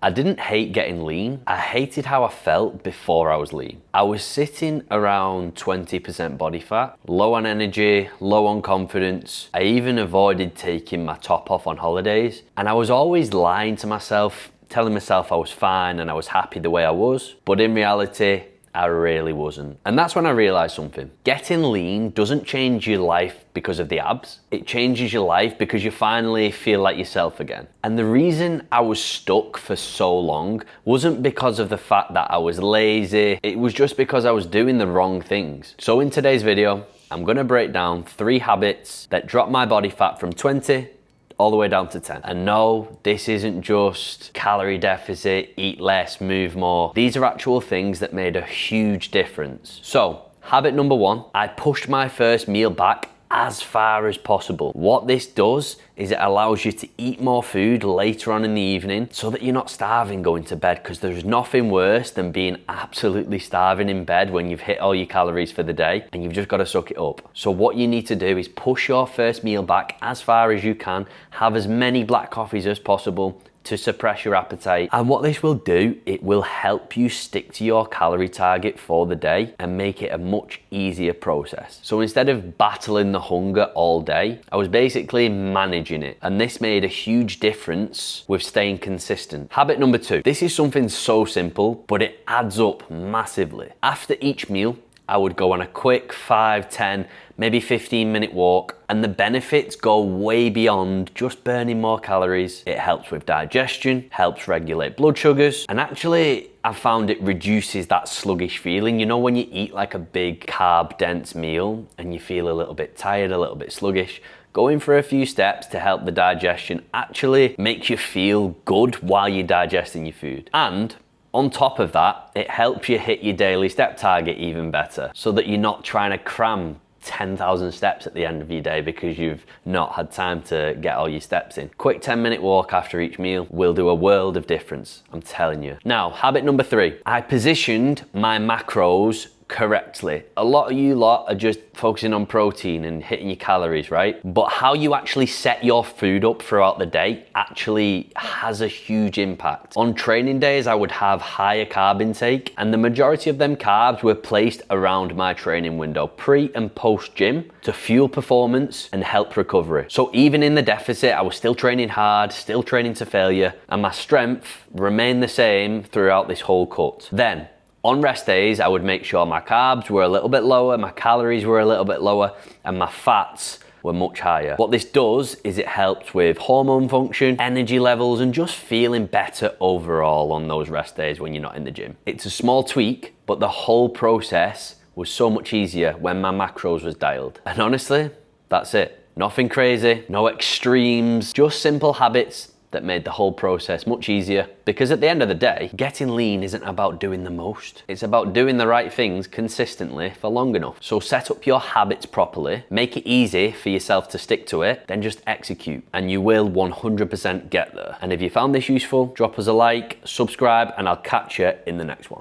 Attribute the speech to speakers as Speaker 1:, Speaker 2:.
Speaker 1: I didn't hate getting lean. I hated how I felt before I was lean. I was sitting around 20% body fat, low on energy, low on confidence. I even avoided taking my top off on holidays. And I was always lying to myself, telling myself I was fine and I was happy the way I was. But in reality, I really wasn't. And that's when I realized something. Getting lean doesn't change your life because of the abs. It changes your life because you finally feel like yourself again. And the reason I was stuck for so long wasn't because of the fact that I was lazy. It was just because I was doing the wrong things. So in today's video, I'm gonna break down 3 habits that drop my body fat from 20 all the way down to 10. And no, this isn't just calorie deficit, eat less, move more. These are actual things that made a huge difference. So, habit number 1, I pushed my first meal back as far as possible. What this does is it allows you to eat more food later on in the evening so that you're not starving going to bed, because there's nothing worse than being absolutely starving in bed when you've hit all your calories for the day and you've just got to suck it up. So what you need to do is push your first meal back as far as you can, have as many black coffees as possible to suppress your appetite. And what this will do, it will help you stick to your calorie target for the day and make it a much easier process. So instead of battling the hunger all day, I was basically managing it. And this made a huge difference with staying consistent. Habit number 2, this is something so simple, but it adds up massively. After each meal, I would go on a quick 5, 10, maybe 15-minute walk, and the benefits go way beyond just burning more calories. It helps with digestion, helps regulate blood sugars, and actually I found it reduces that sluggish feeling. You know when you eat like a big carb dense meal and you feel a little bit tired, a little bit sluggish? Going for a few steps to help the digestion actually makes you feel good while you're digesting your food. And on top of that, it helps you hit your daily step target even better, so that you're not trying to cram 10,000 steps at the end of your day because you've not had time to get all your steps in. Quick 10-minute walk after each meal will do a world of difference, I'm telling you. Now, habit number 3, I positioned my macros correctly. A lot of you lot are just focusing on protein and hitting your calories, right? But how you actually set your food up throughout the day actually has a huge impact. On training days, I would have higher carb intake, and the majority of them carbs were placed around my training window, pre and post gym, to fuel performance and help recovery. So even in the deficit, I was still training hard, still training to failure, and my strength remained the same throughout this whole cut. Then, on rest days, I would make sure my carbs were a little bit lower, my calories were a little bit lower, and my fats were much higher. What this does is it helps with hormone function, energy levels, and just feeling better overall on those rest days when you're not in the gym. It's a small tweak, but the whole process was so much easier when my macros was dialed. And honestly, that's it. Nothing crazy, no extremes, just simple habits that made the whole process much easier. Because at the end of the day, getting lean isn't about doing the most. It's about doing the right things consistently for long enough. So set up your habits properly, make it easy for yourself to stick to it, then just execute, and you will 100% get there. And if you found this useful, drop us a like, subscribe, and I'll catch you in the next one.